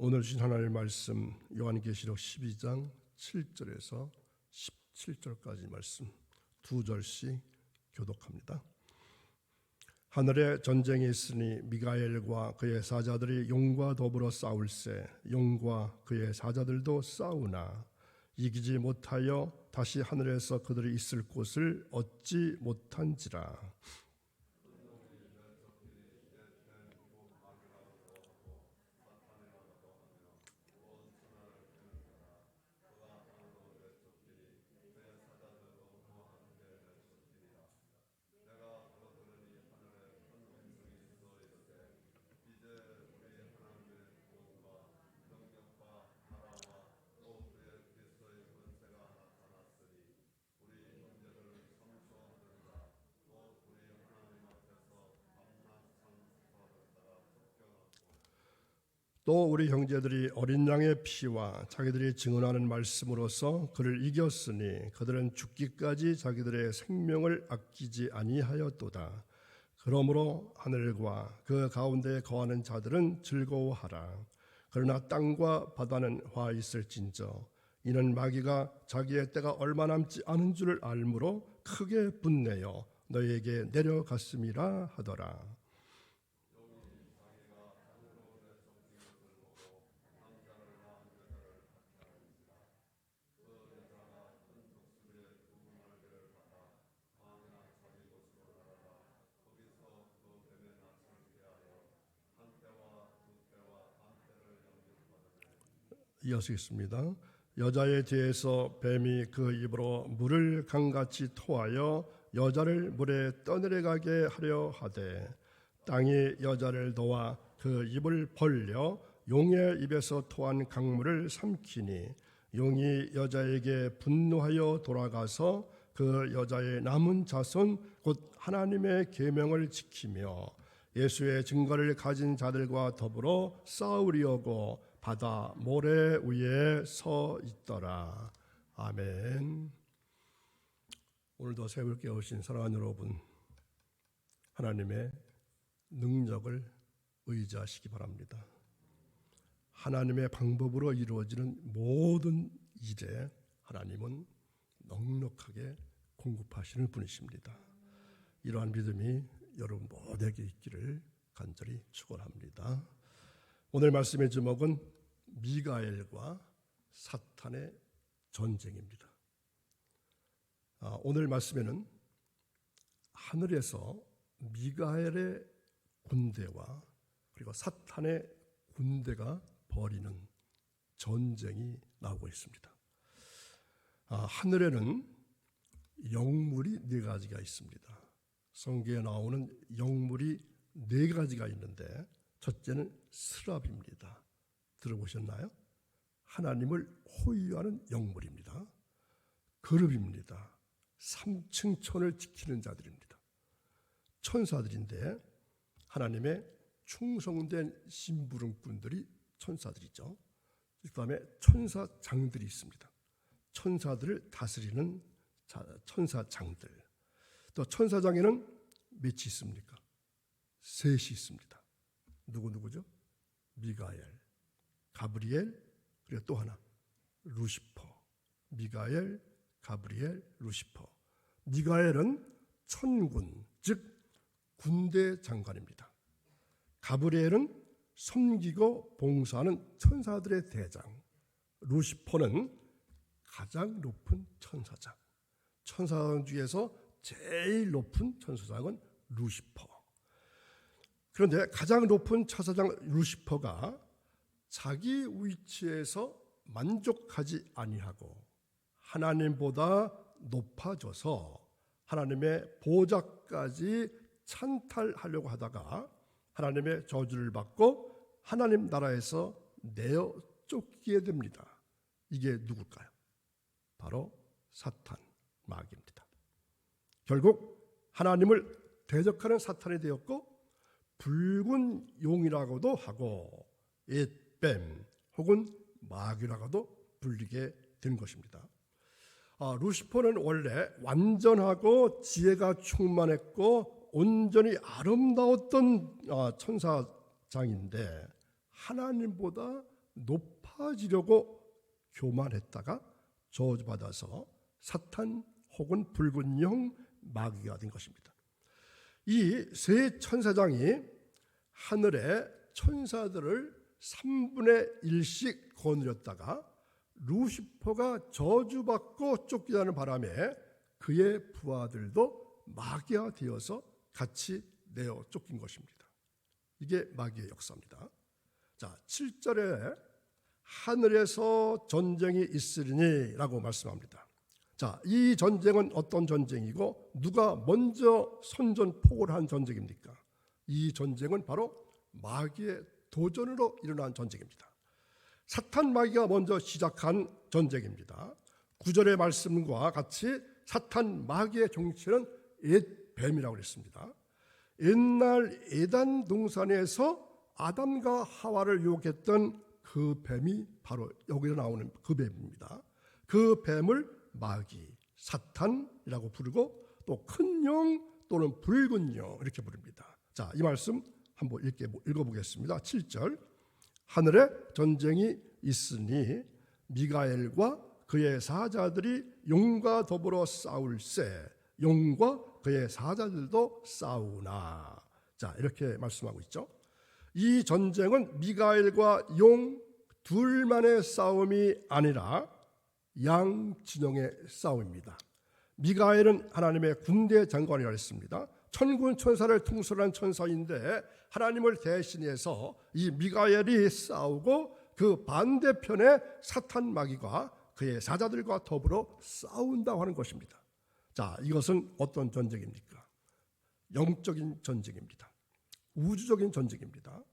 오늘 주신 하나님의 말씀 요한계시록 12장 7절에서 17절까지 말씀 두 절씩 교독합니다. 하늘에 전쟁이 있으니 미가엘과 그의 사자들이 용과 더불어 싸울세 용과 그의 사자들도 싸우나 이기지 못하여 다시 하늘에서 그들이 있을 곳을 얻지 못한지라. 또 우리 형제들이 어린 양의 피와 자기들이 증언하는 말씀으로서 그를 이겼으니 그들은 죽기까지 자기들의 생명을 아끼지 아니하였도다. 그러므로 하늘과 그 가운데 거하는 자들은 즐거워하라. 그러나 땅과 바다는 화 있을진저 이는 마귀가 자기의 때가 얼마 남지 않은 줄을 알므로 크게 분내어 너희에게 내려갔음이라 하더라. 이어서 읽습니다. 여자의 뒤에서 뱀이 그 입으로 물을 강같이 토하여 여자를 물에 떠내려가게 하려 하되 땅이 여자를 도와 그 입을 벌려 용의 입에서 토한 강물을 삼키니 용이 여자에게 분노하여 돌아가서 그 여자의 남은 자손 곧 하나님의 계명을 지키며 예수의 증거를 가진 자들과 더불어 싸우려고 바다 모래 위에 서 있더라. 아멘. 오늘도 새벽 깨우신 사랑하는 여러분, 하나님의 능력을 의지하시기 바랍니다. 하나님의 방법으로 이루어지는 모든 일에 하나님은 넉넉하게 공급하시는 분이십니다. 이러한 믿음이 여러분 모두에게 있기를 간절히 축원합니다. 오늘 말씀의 제목은 미가엘과 사탄의 전쟁입니다. 오늘 말씀에는 하늘에서 미가엘의 군대와 그리고 사탄의 군대가 벌이는 전쟁이 나오고 있습니다. 하늘에는 영물이 네 가지가 있습니다. 성경에 나오는 영물이 네 가지가 있는데 첫째는 스랍입니다. 들어보셨나요? 하나님을 호위하는 영물입니다. 거룹입니다. 3층 천을 지키는 자들입니다. 천사들인데 하나님의 충성된 심부름꾼들이 천사들이죠. 그 다음에 천사장들이 있습니다. 천사들을 다스리는 천사장들. 또 천사장에는 몇이 있습니까? 셋이 있습니다. 누구죠? 미가엘, 가브리엘, 그리고 또 하나 루시퍼. 미가엘, 가브리엘, 루시퍼. 미가엘은 천군, 즉 군대 장관입니다. 가브리엘은 섬기고 봉사하는 천사들의 대장. 루시퍼는 가장 높은 천사장. 천사장 중에서 제일 높은 천사장은 루시퍼. 그런데 가장 높은 천사장 루시퍼가 자기 위치에서 만족하지 아니하고 하나님보다 높아져서 하나님의 보좌까지 찬탈하려고 하다가 하나님의 저주를 받고 하나님 나라에서 내어 쫓기게 됩니다. 이게 누굴까요? 바로 사탄, 마귀입니다. 결국 하나님을 대적하는 사탄이 되었고 붉은 용이라고도 하고 뱀 혹은 마귀라고도 불리게 된 것입니다. 루시퍼는 원래 완전하고 지혜가 충만했고 온전히 아름다웠던 천사장인데 하나님보다 높아지려고 교만했다가 저주받아서 사탄 혹은 붉은 영 마귀가 된 것입니다. 이 세 천사장이 하늘의 천사들을 3분의 1씩 거느렸다가 루시퍼가 저주받고 쫓기자는 바람에 그의 부하들도 마귀가 되어서 같이 내어 쫓긴 것입니다. 이게 마귀의 역사입니다. 자, 7절에 하늘에서 전쟁이 있으리니 라고 말씀합니다. 자, 이 전쟁은 어떤 전쟁이고 누가 먼저 선전포고를 한 전쟁입니까? 이 전쟁은 바로 마귀의 도전으로 일어난 전쟁입니다. 사탄 마귀가 먼저 시작한 전쟁입니다. 9절의 말씀과 같이 사탄 마귀의 정체는 옛뱀이라고 했습니다. 옛날 에덴 동산에서 아담과 하와를 유혹했던 그 뱀이 바로 여기서 나오는 그 뱀입니다. 그 뱀을 마귀, 사탄이라고 부르고 또 큰 영 또는 붉은 영 이렇게 부릅니다. 자, 이 말씀 한번 읽어보겠습니다. 7절 하늘에 전쟁이 있으니 미가엘과 그의 사자들이 용과 더불어 싸울세 용과 그의 사자들도 싸우나. 자, 이렇게 말씀하고 있죠. 이 전쟁은 미가엘과 용 둘만의 싸움이 아니라 양 진영의 싸움입니다. 미가엘은 하나님의 군대 장관이라 했습니다. 천군 천사를 통솔한 천사인데 하나님을 대신해서 이 미가엘이 싸우고 그 반대편에 사탄 마귀가 그의 사자들과 더불어 싸운다고 하는 것입니다. 자, 이것은 어떤 전쟁입니까? 영적인 전쟁입니다. 우주적인 전쟁입니다.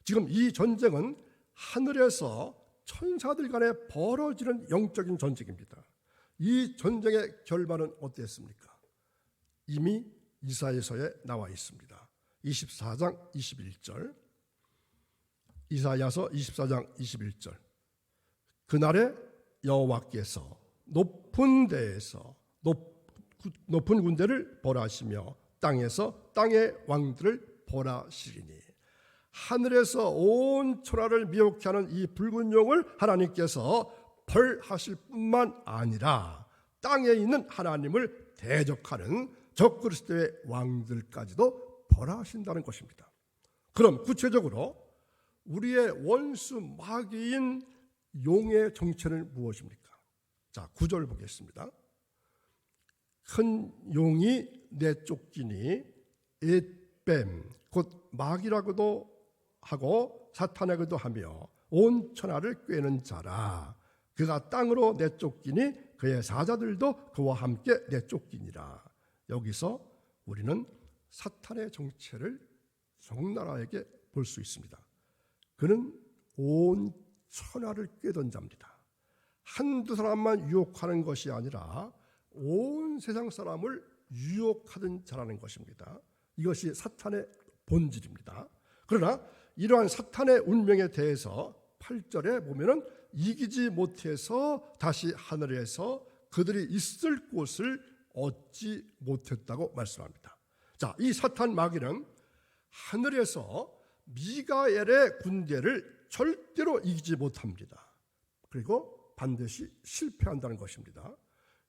지금 이 전쟁은 하늘에서 천사들 간에 벌어지는 영적인 전쟁입니다. 이 전쟁의 결말은 어땠습니까? 이미 이사야서에 나와 있습니다. 24장 21절 이사야서 24장 21절 그날에 여호와께서 높은 데에서 높은 군대를 벌하시며 땅에서 땅의 왕들을 벌하시리니 하늘에서 온 천하를 미혹케 하는 이 붉은 용을 하나님께서 벌하실 뿐만 아니라 땅에 있는 하나님을 대적하는 적그리스도의 왕들까지도 벌하신다는 것입니다. 그럼 구체적으로 우리의 원수 마귀인 용의 정체는 무엇입니까? 자, 9절 보겠습니다. 큰 용이 내쫓기니 옛뱀 곧 마귀라고도 하고 사탄에게도 하며 온 천하를 꿰는 자라. 그가 땅으로 내쫓기니 그의 사자들도 그와 함께 내쫓기니라. 여기서 우리는 사탄의 정체를 적나라하게 볼 수 있습니다. 그는 온 천하를 꿰던 자입니다. 한두 사람만 유혹하는 것이 아니라 온 세상 사람을 유혹하던 자라는 것입니다. 이것이 사탄의 본질입니다. 그러나 이러한 사탄의 운명에 대해서 8절에 보면은 이기지 못해서 다시 하늘에서 그들이 있을 곳을 얻지 못했다고 말씀합니다. 자, 이 사탄 마귀는 하늘에서 미가엘의 군대를 절대로 이기지 못합니다. 그리고 반드시 실패한다는 것입니다.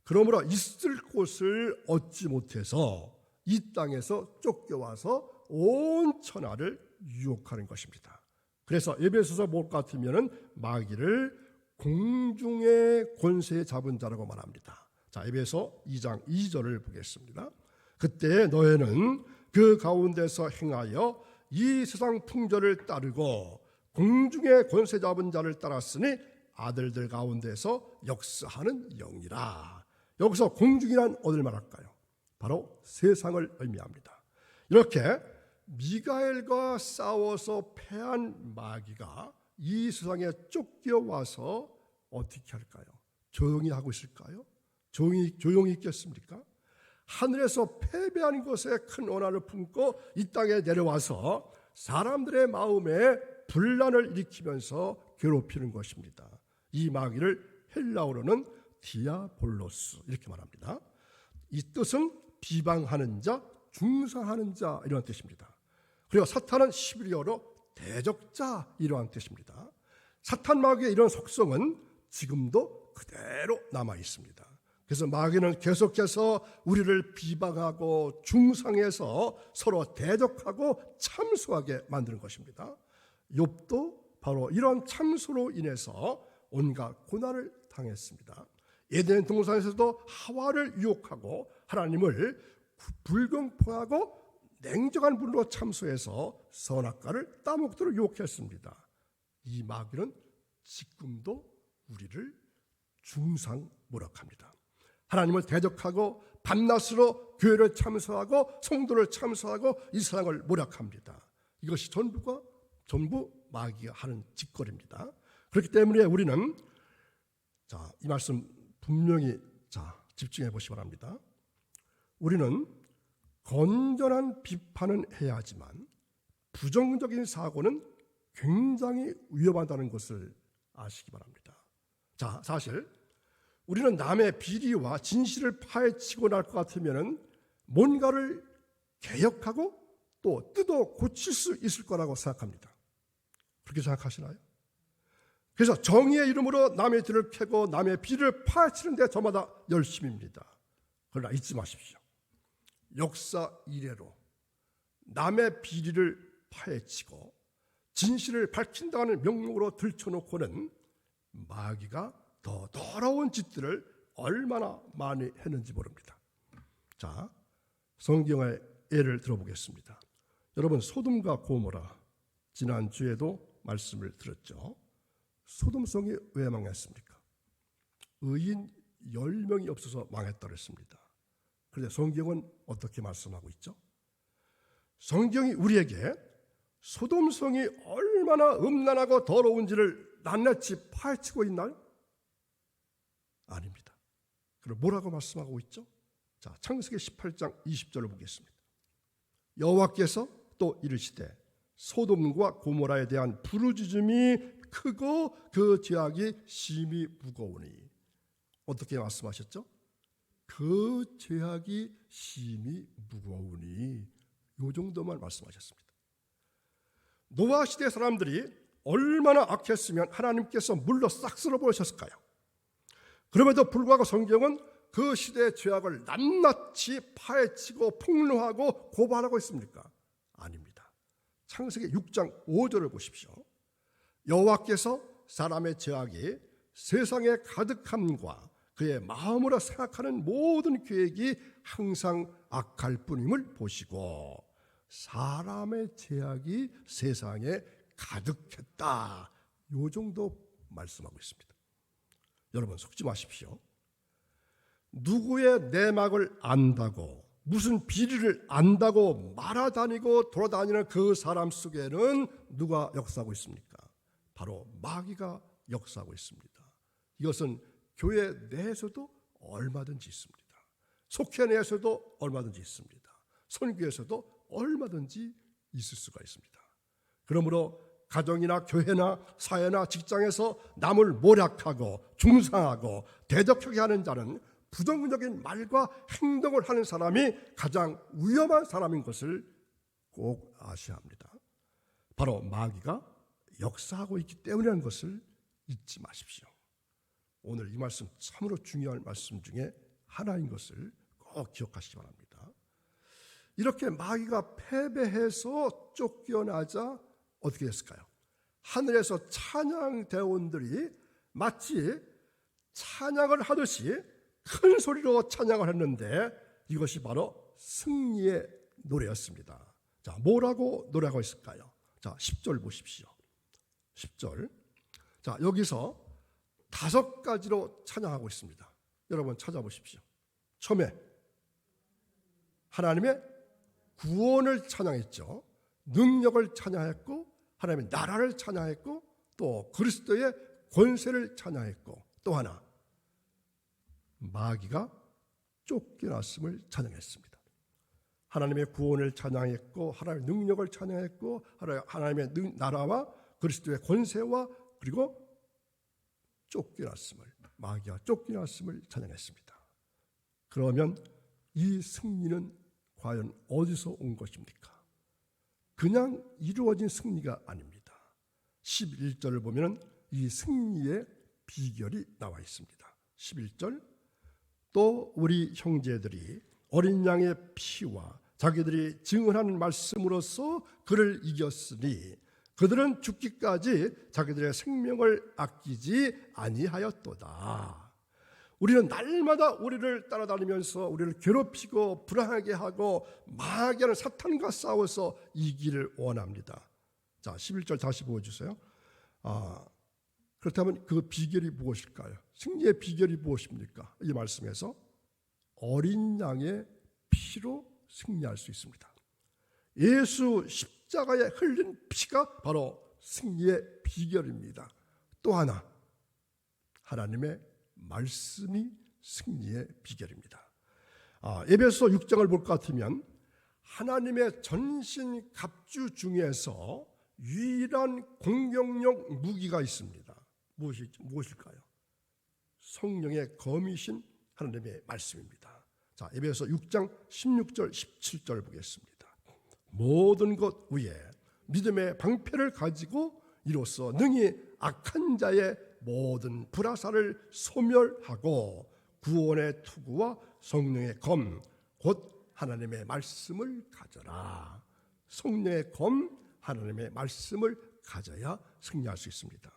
그러므로 있을 곳을 얻지 못해서 이 땅에서 쫓겨와서 온 천하를 유혹하는 것입니다. 그래서 에베소서 못 같으면은 마귀를 공중의 권세에 잡은 자라고 말합니다. 자, 에베소 2장 2절을 보겠습니다. 그때 너희는 그 가운데서 행하여 이 세상 풍조를 따르고 공중의 권세 잡은 자를 따랐으니 아들들 가운데서 역사하는 영이라. 여기서 공중이란 어딜 말할까요? 바로 세상을 의미합니다. 이렇게 미가엘과 싸워서 패한 마귀가 이 세상에 쫓겨와서 어떻게 할까요? 조용히 하고 있을까요? 조용히 있겠습니까? 하늘에서 패배한 것에 큰 원한을 품고 이 땅에 내려와서 사람들의 마음에 분란을 일으키면서 괴롭히는 것입니다. 이 마귀를 헬라어로는 디아볼로스 이렇게 말합니다. 이 뜻은 비방하는 자, 중상하는 자 이런 뜻입니다. 그리고 사탄은 히브리어로 대적자 이러한 뜻입니다. 사탄 마귀의 이런 속성은 지금도 그대로 남아 있습니다. 그래서 마귀는 계속해서 우리를 비방하고 중상해서 서로 대적하고 참소하게 만드는 것입니다. 욥도 바로 이런 참소로 인해서 온갖 고난을 당했습니다. 에덴 동산에서도 하와를 유혹하고 하나님을 불공평하고 냉정한 분으로 참소해서 선악과를 따먹도록 유혹했습니다. 이 마귀는 지금도 우리를 중상모략합니다. 하나님을 대적하고 밤낮으로 교회를 참소하고 성도를 참소하고 이 세상을 모략합니다. 이것이 전부 마귀가 하는 짓거리입니다. 그렇기 때문에 우리는 이 말씀 분명히 집중해 보시기 바랍니다. 우리는 건전한 비판은 해야 하지만 부정적인 사고는 굉장히 위험하다는 것을 아시기 바랍니다. 사실 우리는 남의 비리와 진실을 파헤치고 날 것 같으면 뭔가를 개혁하고 또 뜯어 고칠 수 있을 거라고 생각합니다. 그렇게 생각하시나요? 그래서 정의의 이름으로 남의 뒤를 캐고 남의 비리를 파헤치는 데 저마다 열심입니다. 그러나 잊지 마십시오. 역사 이래로 남의 비리를 파헤치고 진실을 밝힌다는 명목으로 들춰놓고는 마귀가 더 더러운 짓들을 얼마나 많이 했는지 모릅니다. 성경의 예를 들어보겠습니다. 여러분, 소돔과 고모라 지난주에도 말씀을 들었죠. 소돔성이 왜 망했습니까? 의인 10명이 없어서 망했다고 했습니다. 그런데 성경은 어떻게 말씀하고 있죠? 성경이 우리에게 소돔성이 얼마나 음란하고 더러운지를 낱낱이 파헤치고 있나요? 아닙니다. 그럼 뭐라고 말씀하고 있죠? 창세기 18장 20절을 보겠습니다. 여호와께서 또 이르시되 소돔과 고모라에 대한 부르짖음이 크고 그 죄악이 심히 무거우니. 어떻게 말씀하셨죠? 그 죄악이 심히 무거우니. 요 정도만 말씀하셨습니다. 노아 시대 사람들이 얼마나 악했으면 하나님께서 물로 싹 쓸어버리셨을까요? 그럼에도 불구하고 성경은 그 시대의 죄악을 낱낱이 파헤치고 폭로하고 고발하고 있습니까? 아닙니다. 창세기 6장 5절을 보십시오. 여호와께서 사람의 죄악이 세상에 가득함과 그의 마음으로 생각하는 모든 계획이 항상 악할 뿐임을 보시고 사람의 죄악이 세상에 가득했다. 요 정도 말씀하고 있습니다. 여러분, 속지 마십시오. 누구의 내막을 안다고 무슨 비리를 안다고 말아다니고 돌아다니는 그 사람 속에는 누가 역사하고 있습니까? 바로 마귀가 역사하고 있습니다. 이것은 교회 내에서도 얼마든지 있습니다. 속회 내에서도 얼마든지 있습니다. 선교에서도 얼마든지 있을 수가 있습니다. 그러므로 가정이나 교회나 사회나 직장에서 남을 모략하고 중상하고 대적하게 하는 자는 부정적인 말과 행동을 하는 사람이 가장 위험한 사람인 것을 꼭 아셔야 합니다. 바로 마귀가 역사하고 있기 때문이라는 것을 잊지 마십시오. 오늘 이 말씀 참으로 중요한 말씀 중에 하나인 것을 꼭 기억하시기 바랍니다. 이렇게 마귀가 패배해서 쫓겨나자 어떻게 됐을까요? 하늘에서 찬양대원들이 마치 찬양을 하듯이 큰 소리로 찬양을 했는데 이것이 바로 승리의 노래였습니다. 뭐라고 노래하고 있을까요? 10절 보십시오. 10절. 여기서 5가지로 찬양하고 있습니다. 여러분 찾아보십시오. 처음에 하나님의 구원을 찬양했죠. 능력을 찬양했고 하나님의 나라를 찬양했고 또 그리스도의 권세를 찬양했고 또 하나 마귀가 쫓겨났음을 찬양했습니다. 하나님의 구원을 찬양했고 하나님의 능력을 찬양했고 하나님의 나라와 그리스도의 권세와 그리고 쫓겨났음을 마귀가 쫓겨났음을 찬양했습니다. 그러면 이 승리는 과연 어디서 온 것입니까? 그냥 이루어진 승리가 아닙니다. 11절을 보면 이 승리의 비결이 나와 있습니다. 11절, 또 우리 형제들이 어린 양의 피와 자기들이 증언하는 말씀으로써 그를 이겼으니 그들은 죽기까지 자기들의 생명을 아끼지 아니하였도다. 우리는 날마다 우리를 따라다니면서 우리를 괴롭히고 불안하게 하고 마귀하는 사탄과 싸워서 이기를 원합니다. 자, 11절 다시 보여주세요. 그렇다면 그 비결이 무엇일까요? 승리의 비결이 무엇입니까? 이 말씀에서 어린 양의 피로 승리할 수 있습니다. 예수 십자가에 흘린 피가 바로 승리의 비결입니다. 또 하나, 하나님의 말씀이 승리의 비결입니다. 에베소 6장을 볼 것 같으면 하나님의 전신 갑주 중에서 유일한 공격용 무기가 있습니다. 무엇일까요? 성령의 검이신 하나님의 말씀입니다. 자, 에베소 6장 16절 17절 보겠습니다. 모든 것 위에 믿음의 방패를 가지고 이로써 능히 악한 자의 모든 불화살을 소멸하고 구원의 투구와 성령의 검 곧 하나님의 말씀을 가져라. 성령의 검 하나님의 말씀을 가져야 승리할 수 있습니다.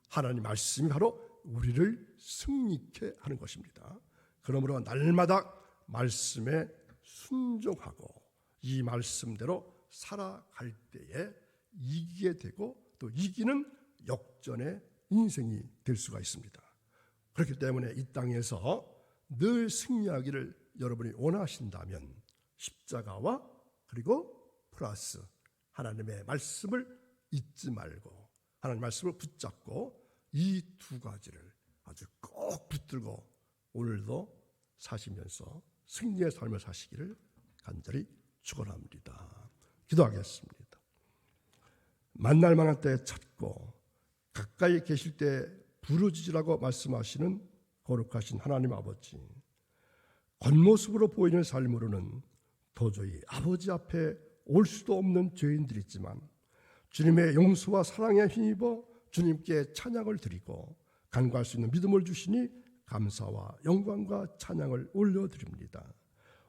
하나님 말씀이 바로 우리를 승리케 하는 것입니다. 그러므로 날마다 말씀에 순종하고 이 말씀대로 살아갈 때에 이기게 되고 또 이기는 역전의 인생이 될 수가 있습니다. 그렇기 때문에 이 땅에서 늘 승리하기를 여러분이 원하신다면 십자가와 그리고 플러스 하나님의 말씀을 잊지 말고 하나님의 말씀을 붙잡고 이 두 가지를 아주 꼭 붙들고 오늘도 사시면서 승리의 삶을 사시기를 간절히 축원합니다. 기도하겠습니다. 만날 만한 때에 찾고 가까이 계실 때 부르짖으라고 말씀하시는 거룩하신 하나님 아버지, 겉모습으로 보이는 삶으로는 도저히 아버지 앞에 올 수도 없는 죄인들이지만 주님의 용서와 사랑에 힘입어 주님께 찬양을 드리고 간구할 수 있는 믿음을 주시니 감사와 영광과 찬양을 올려드립니다.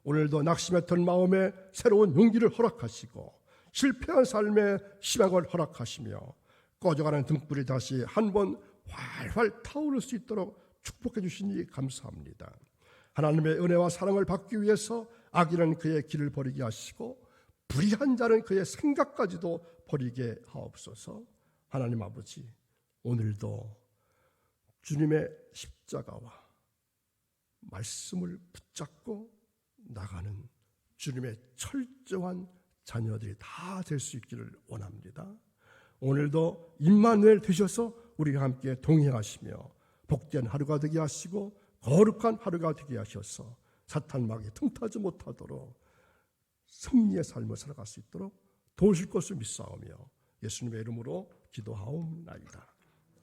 오늘도 낙심했던 마음에 새로운 용기를 허락하시고 실패한 삶에 희망을 허락하시며 꺼져가는 등불이 다시 한번 활활 타오를 수 있도록 축복해 주시니 감사합니다. 하나님의 은혜와 사랑을 받기 위해서 악인은 그의 길을 버리게 하시고 불의한 자는 그의 생각까지도 버리게 하옵소서. 하나님 아버지, 오늘도 주님의 십자가와 말씀을 붙잡고 나가는 주님의 철저한 자녀들이 다 될 수 있기를 원합니다. 오늘도 임마누엘 되셔서 우리와 함께 동행하시며 복된 하루가 되게 하시고 거룩한 하루가 되게 하셔서 사탄 마귀 틈타지 못하도록 승리의 삶을 살아갈 수 있도록 도우실 것을 믿사오며 예수님의 이름으로 기도하옵나이다.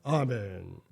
아멘.